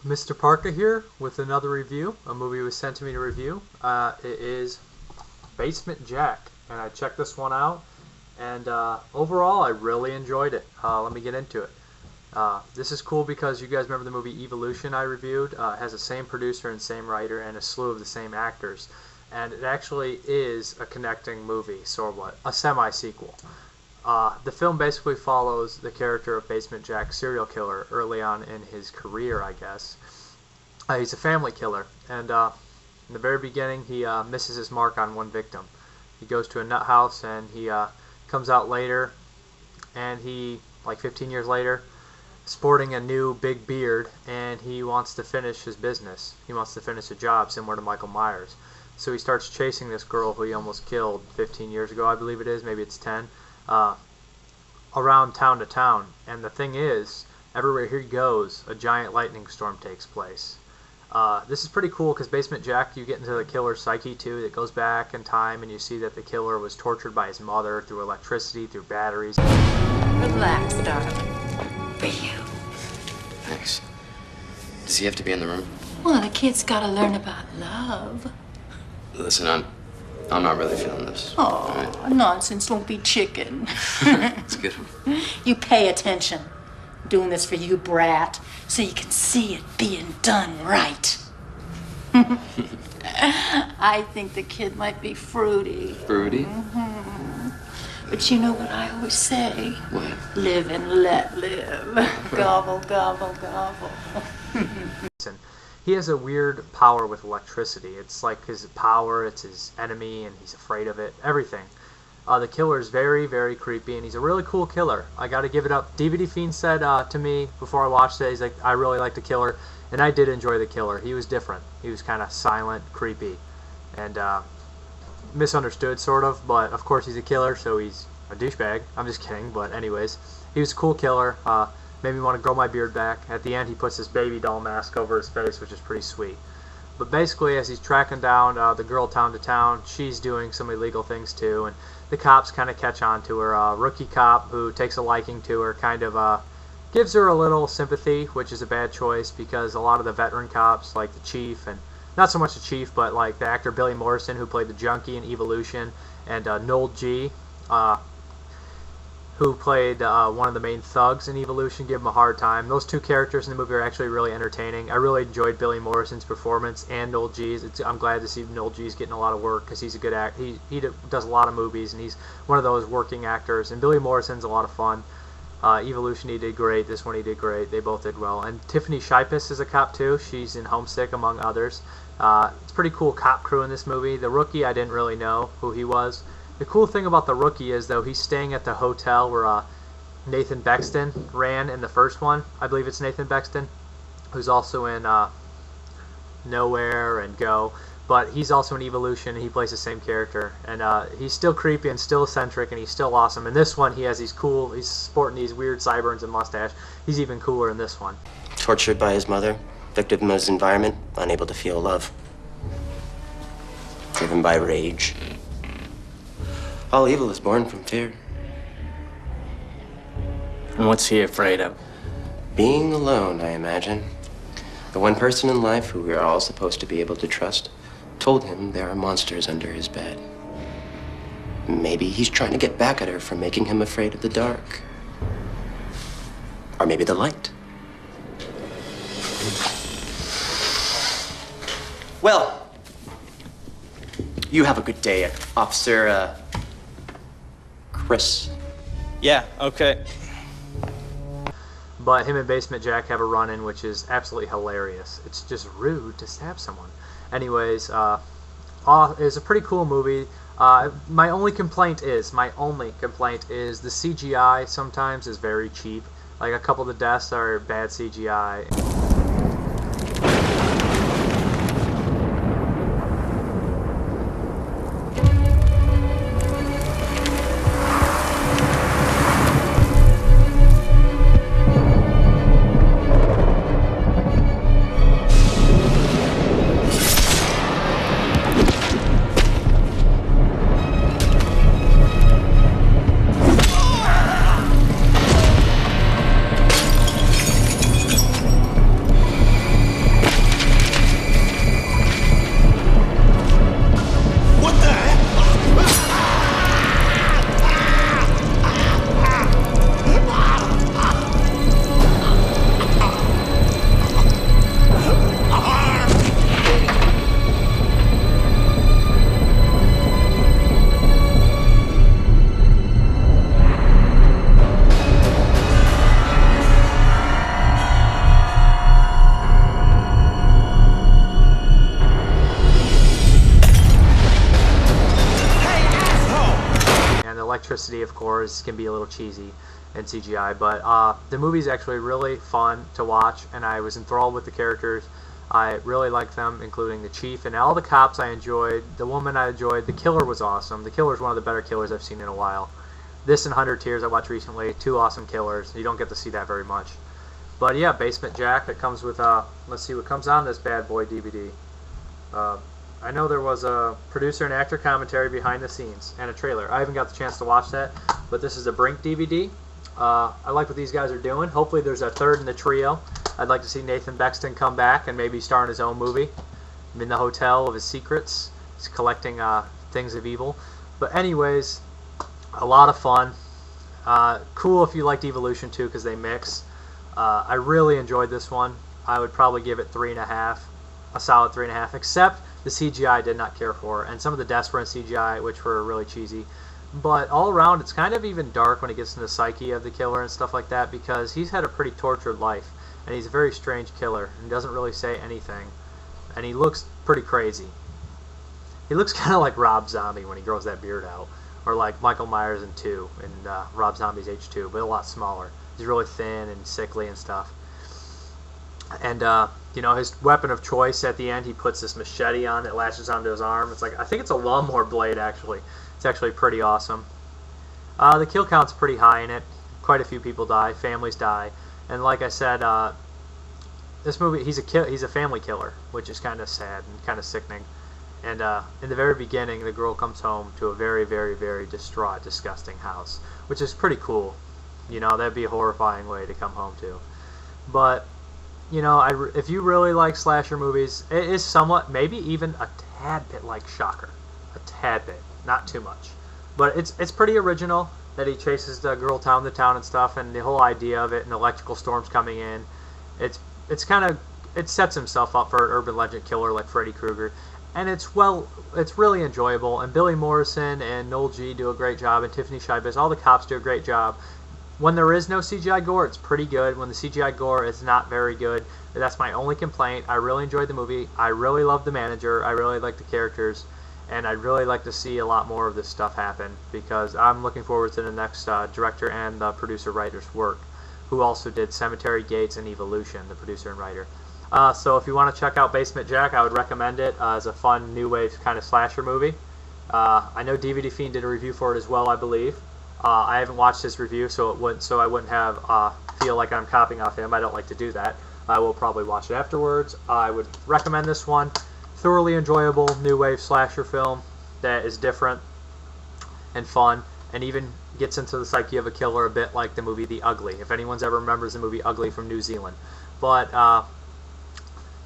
Mrparka here with another review. A movie was sent to me to review. It is Basement Jack, and I checked this one out, and overall I really enjoyed it. Let me get into it. This is cool because you guys remember the movie Evilution I reviewed. It has the same producer and same writer and a slew of the same actors, and it actually is a connecting movie, sort of what, a semi-sequel. The film basically follows the character of Basement Jack, serial killer, early on in his career, I guess. He's a family killer, and in the very beginning, he misses his mark on one victim. He goes to a nut house, and he comes out later, and he, like 15 years later, sporting a new big beard, and he wants to finish his business. He wants to finish a job similar to Michael Myers. So he starts chasing this girl who he almost killed 15 years ago, I believe it is, maybe it's 10. Around town to town, and the thing is, everywhere he goes, a giant lightning storm takes place. This is pretty cool because Basement Jack, you get into the killer's psyche too. That goes back in time, and you see that the killer was tortured by his mother through electricity, through batteries. Relax, darling. For you. Thanks. Does he have to be in the room? Well, the kid's got to learn about love. Listen, I'm not really feeling this. Oh, Right. nonsense. Don't be chicken. It's good. You pay attention. I'm doing this for you, brat, so you can see it being done right. I think the kid might be fruity. Fruity? But you know what I always say? What? Live and let live. Gobble, gobble, gobble. He has a weird power with electricity. It's like his power, it's his enemy, and he's afraid of it. Everything. The killer is very, very creepy, and he's a really cool killer. I gotta give it up. DVD Fiend said to me before I watched it, he's like, I really like the killer, and I did enjoy the killer. He was different. He was kind of silent, creepy, and misunderstood, sort of, but of course he's a killer, so he's a douchebag. I'm just kidding, but anyways, he was a cool killer. Made me want to grow my beard back. At the end, he puts this baby doll mask over his face, which is pretty sweet. But basically, as he's tracking down the girl town to town, she's doing some illegal things too, and the cops kind of catch on to her. A rookie cop who takes a liking to her kind of gives her a little sympathy, which is a bad choice because a lot of the veteran cops, like the chief, and not so much the chief, but like the actor Billy Morrison, who played the junkie in Evilution, and Noel G, who played one of the main thugs in Evilution, give him a hard time. Those two characters in the movie are actually really entertaining. I really enjoyed Billy Morrison's performance and Noel G's. I'm glad to see Noel G's getting a lot of work because he's a good actor. He does a lot of movies, and he's one of those working actors. And Billy Morrison's a lot of fun. Evilution, he did great. This one, he did great. They both did well. And Tiffany Shipus is a cop too. She's in Homesick, among others. It's a pretty cool cop crew in this movie. The rookie, I didn't really know who he was. The cool thing about the rookie is, though, he's staying at the hotel where Nathan Bexton ran in the first one. I believe it's Nathan Bexton, who's also in Nowhere and Go. But he's also in Evilution, and he plays the same character. And he's still creepy and still eccentric, and he's still awesome. In this one, he has these cool, he's sporting these weird sideburns and mustache. He's even cooler in this one. Tortured by his mother, victim of his environment, unable to feel love. Driven by rage. All evil is born from fear. And what's he afraid of? Being alone, I imagine. The one person in life who we are all supposed to be able to trust told him there are monsters under his bed. Maybe he's trying to get back at her for making him afraid of the dark. Or maybe the light. Well, you have a good day, Officer, Chris. Yeah, okay. But him and Basement Jack have a run-in, which is absolutely hilarious. It's just rude to stab someone. Anyways, it's a pretty cool movie. My only complaint is the CGI sometimes is very cheap. Like a couple of the deaths are bad CGI. electricity, of course, can be a little cheesy in CGI, but the movie's actually really fun to watch, and I was enthralled with the characters. I really liked them, including the chief, and all the cops I enjoyed. The woman I enjoyed. The killer was awesome. The killer is one of the better killers I've seen in a while. This and 100 Tears I watched recently. 2 awesome killers. You don't get to see that very much. But yeah, Basement Jack. It comes with, let's see what comes on this bad boy DVD. I know there was a producer and actor commentary behind the scenes and a trailer. I haven't got the chance to watch that, but this is a Brink DVD. I like what these guys are doing. Hopefully there's a third in the trio. I'd like to see Nathan Bexton come back and maybe star in his own movie. I'm in the hotel of his secrets. He's collecting things of evil. But anyways, a lot of fun. Cool if you liked Evilution too, because they mix. I really enjoyed this one. I would probably give it 3.5, a solid 3.5, except the CGI I did not care for, and some of the deaths were in CGI, which were really cheesy. But all around, it's kind of even dark when it gets into the psyche of the killer and stuff like that, because he's had a pretty tortured life, and he's a very strange killer, and doesn't really say anything, and he looks pretty crazy. He looks kind of like Rob Zombie when he grows that beard out, or like Michael Myers in 2, and Rob Zombie's H2, but a lot smaller. He's really thin and sickly and stuff. And you know, his weapon of choice at the end, he puts this machete on that lashes onto his arm. It's like, I think it's a lawnmower blade actually. It's actually pretty awesome. The kill count's pretty high in it. Quite a few people die, families die, and like I said, this movie, he's a family killer, which is kind of sad and kind of sickening. And in the very beginning, the girl comes home to a very, very, very distraught, disgusting house, which is pretty cool. You know, that'd be a horrifying way to come home to. But you know, if you really like slasher movies, it is somewhat, maybe even a tad bit like Shocker. A tad bit, not too much. But it's pretty original that he chases the girl town to town and stuff, and the whole idea of it, and electrical storms coming in. It's kind of, it sets himself up for an urban legend killer like Freddy Krueger. And it's really enjoyable, and Billy Morrison and Noel G do a great job, and Tiffany Shybis, all the cops do a great job. When there is no CGI gore, it's pretty good. When the CGI gore is not very good, that's my only complaint. I really enjoyed the movie. I really love the manager. I really like the characters. And I'd really like to see a lot more of this stuff happen, because I'm looking forward to the next director and the producer-writer's work, who also did Cemetery Gates and Evilution, the producer and writer. So if you want to check out Basement Jack, I would recommend it as a fun, new wave kind of slasher movie. I know DVD Fiend did a review for it as well, I believe. I haven't watched his review, so I wouldn't have feel like I'm copying off him. I don't like to do that. I will probably watch it afterwards. I would recommend this one. Thoroughly enjoyable new wave slasher film that is different and fun, and even gets into the psyche of a killer a bit like the movie The Ugly, if anyone's ever remembers the movie Ugly from New Zealand. But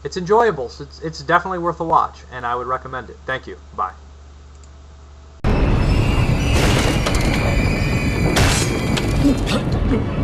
it's enjoyable, so it's definitely worth a watch, and I would recommend it. Thank you. Bye. Huh?